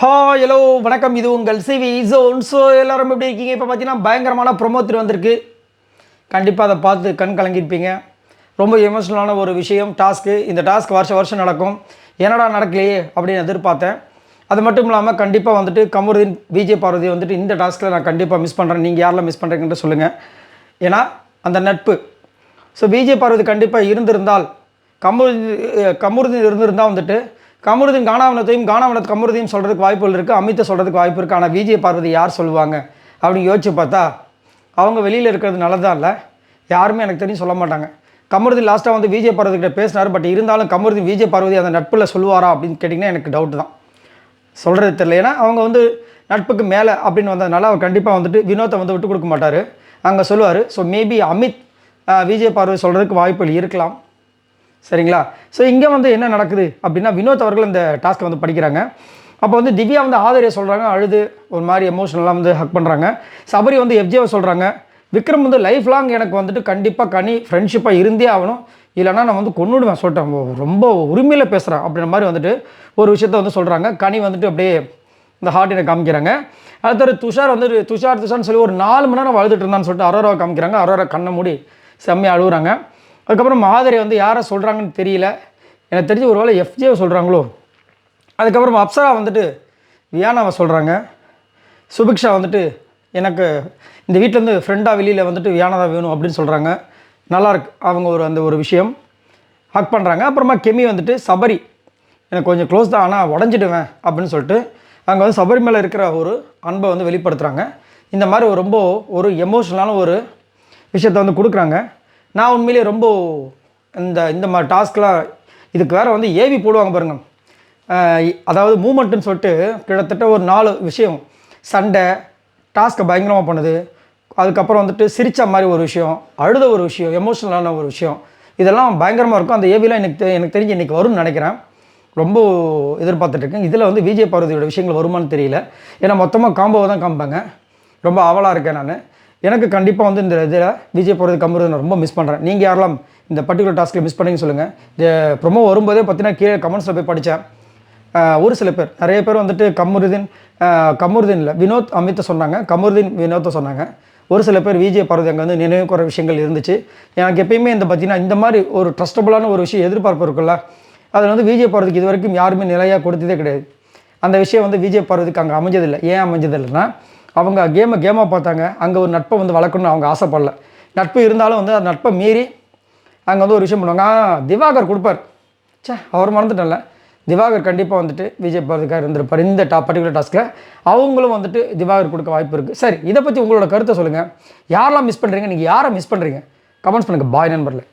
Hello வணக்கம். இது உங்கள் சிவி ஜோன். ஸோ எல்லோரும் எப்படி இருக்கீங்க? இப்போ பார்த்தீங்கன்னா பயங்கரமான ப்ரொமோத்திரி வந்திருக்கு. கண்டிப்பாக அதை பார்த்து கண் கலங்கியிருப்பீங்க. ரொம்ப எமோஷ்னலான ஒரு விஷயம், டாஸ்க்கு. இந்த டாஸ்க் வருஷம் நடக்கும். என்னடா நடக்கலையே அப்படின்னு எதிர்பார்த்தேன். அது மட்டும் இல்லாமல் கண்டிப்பாக வந்துட்டு கமருதீன், விஜய் பார்வதி வந்துட்டு இந்த டாஸ்க்கில் நான் கண்டிப்பாக மிஸ் பண்ணுறேன். நீங்கள் யாரெல்லாம் மிஸ் பண்ணுறீங்கன்னு சொல்லுங்கள். ஏன்னா அந்த நட்பு. ஸோ விஜய் பார்வதி கண்டிப்பாக இருந்திருந்தால், கமருதீன் இருந்திருந்தால் வந்துட்டு கமருதீன் கானாவனத்தையும் கமருதீன் சொல்கிறதுக்கு வாய்ப்புகள் இருக்குது, அமித்தை சொல்கிறதுக்கு வாய்ப்பு இருக்குது. ஆனால் விஜய் பார்வதி யார் சொல்லுவாங்க அப்படின்னு யோசிச்சு பார்த்தா அவங்க வெளியில் இருக்கிறது நல்லதாக இல்லை. யாருமே எனக்கு தெரியும் சொல்ல மாட்டாங்க. கமருதீன் லாஸ்ட்டாக வந்து விஜய் பார்வதி கிட்ட பேசினார். பட் இருந்தாலும் கமருதீன் விஜய் பார்வதி அந்த நட்பில் சொல்லுவாரா அப்படின்னு கேட்டிங்கன்னா எனக்கு டவுட் தான். சொல்கிறது தெரியல. ஏன்னா அவங்க வந்து நட்புக்கு மேலே அப்படின்னு வந்ததுனால அவர் கண்டிப்பாக வந்துட்டு வினோத்தை வந்து விட்டு கொடுக்க மாட்டார், அங்கே சொல்லுவார். ஸோ மேபி அமித் விஜய் பார்வதி சொல்கிறதுக்கு வாய்ப்புகள் இருக்கலாம். சரிங்களா? ஸோ இங்கே வந்து என்ன நடக்குது அப்படின்னா, வினோத் அவர்கள் இந்த டாஸ்க்கை வந்து படிக்கிறாங்க. அப்போ வந்து திவ்யா வந்து ஆதரியை சொல்கிறாங்க, அழுது ஒரு மாதிரி எமோஷனலாக வந்து ஹக் பண்ணுறாங்க. சபரி வந்து எஃப்ஜேவை சொல்கிறாங்க. விக்ரம் வந்து லைஃப் லாங் எனக்கு வந்துட்டு கண்டிப்பாக கனி ஃப்ரெண்ட்ஷிப்பாக இருந்தே ஆகணும், இல்லைனா நான் வந்து கொன்னுடுவேன் சொல்லிட்டேன், ரொம்ப உரிமையில் பேசுகிறேன் அப்படின்ற மாதிரி வந்துட்டு ஒரு விஷயத்த வந்து சொல்கிறாங்க. கனி வந்துட்டு அப்படியே இந்த ஹார்ட்டினை காமிக்கிறாங்க. அடுத்தது துஷார் வந்து துஷார்னு சொல்லி ஒரு 4 மணி நேரம் வாழ்ந்துட்டு இருந்தான்னு சொல்லிட்டு அரோராவை காமிக்கிறாங்க. அரோரா கண்ணை மூடி செம்மையாக அழுகுறாங்க. அதுக்கப்புறம் ஆதரை வந்து யாரை சொல்கிறாங்கன்னு தெரியல, எனக்கு தெரிஞ்சு ஒரு வேளை எஃப்ஜேவை சொல்கிறாங்களோ. அதுக்கப்புறம் அப்சரா வந்துட்டு வியானாவை சொல்கிறாங்க. சுபிக்ஷா வந்துட்டு எனக்கு இந்த வீட்டிலேருந்து ஃப்ரெண்டாக வெளியில் வந்துட்டு வியானா தான் வேணும் அப்படின்னு சொல்கிறாங்க. நல்லாயிருக்கு அவங்க அந்த ஒரு விஷயம் ஹக் பண்ணுறாங்க. அப்புறமா கெமி வந்துட்டு சபரி எனக்கு கொஞ்சம் க்ளோஸ் தான், ஆனால் உடஞ்சிடுவேன் அப்படின்னு சொல்லிட்டு அங்கே வந்து சபரி மேலே இருக்கிற ஒரு அன்பை வந்து வெளிப்படுத்துகிறாங்க. இந்த மாதிரி ரொம்ப எமோஷ்னலான ஒரு விஷயத்தை வந்து கொடுக்குறாங்க. நான் உண்மையிலே ரொம்ப இந்த மாதிரி டாஸ்க்லாம் இதுக்கு வேறு வந்து ஏவி போடுவாங்க பாருங்கள். அதாவது மூமெண்ட்டுன்னு சொல்லிட்டு கிட்டத்தட்ட ஒரு 4 விஷயம், சண்டை, டாஸ்க்கை பயங்கரமாக பண்ணுது, அதுக்கப்புறம் வந்துட்டு சிரித்த மாதிரி ஒரு விஷயம், அழுத ஒரு விஷயம், எமோஷ்னலான ஒரு விஷயம், இதெல்லாம் பயங்கரமாக இருக்கும். அந்த ஏவிலாம் எனக்கு தெரிஞ்சு இன்றைக்கி வரும்னு நினைக்கிறேன். ரொம்ப எதிர்பார்த்துட்ருக்கேன். இதில் வந்து விஜய் பார்வதியோட விஷயங்கள் வருமானு தெரியல. ஏன்னா மொத்தமாக காம்போவை தான் காமிப்பாங்க. ரொம்ப ஆவலாக இருக்கேன் நான். எனக்கு கண்டிப்பாக வந்து இந்த இதில் விஜய் பார்வதி கமருதீன் ரொம்ப மிஸ் பண்ணுறேன். நீங்கள் யாரெல்லாம் இந்த பர்டிகுலர் டாஸ்க்கில் மிஸ் பண்ணிங்கன்னு சொல்லுங்கள். இந்த ப்ரொமோ வரும்போதே பார்த்தீங்கன்னா கீழே கமெண்ட்ஸில் போய் படித்தேன். ஒரு சில பேர், நிறைய பேர் வந்துட்டு கமருதீன் இல்லை வினோத் அமித்தை சொன்னாங்க, கமருதீன் வினோத்தை சொன்னாங்க. ஒரு சில பேர் விஜய் பார்வதி அங்கே வந்து நினைவு கூற விஷயங்கள் இருந்துச்சு. எனக்கு எப்பயுமே பார்த்தீங்கன்னா இந்த மாதிரி ஒரு ட்ரஸ்டபுளான ஒரு விஷயம் எதிர்பார்ப்பு இருக்குல்ல, அதில் வந்து விஜய் பார்வதிக்கு இது வரைக்கும் யாருமே நிலையாக கொடுத்ததே கிடையாது. அந்த விஷயம் வந்து விஜய் பார்வதிக்கு அங்கே அமைஞ்சதில்லை. ஏன் அமைஞ்சதில்லைன்னா அவங்க கேமாக பார்த்தாங்க. அங்கே ஒரு நட்பை வந்து வளர்க்கணும்னு அவங்க ஆசைப்படல. நட்பு இருந்தாலும் வந்து அந்த நட்பை மீறி அங்கே வந்து ஒரு விஷயம் பண்ணுவாங்க. திவாகர் கொடுப்பார், அவர் மறந்துட்டல. திவாகர் கண்டிப்பாக வந்துட்டு விஜய் பார்வதிக்காக இருந்திருப்பார் இந்த பர்டிகுலர் டாஸ்க்கில். அவங்களும் வந்துட்டு திவாகர் கொடுக்க வாய்ப்பு இருக்குது. சரி, இதை பற்றி உங்களோட கருத்தை சொல்லுங்கள். யாரெல்லாம் மிஸ் பண்ணுறீங்க? நீங்கள் யாரை மிஸ் பண்ணுறீங்க? கமெண்ட்ஸ் பண்ணுங்கள். பாய் நண்பர்களே.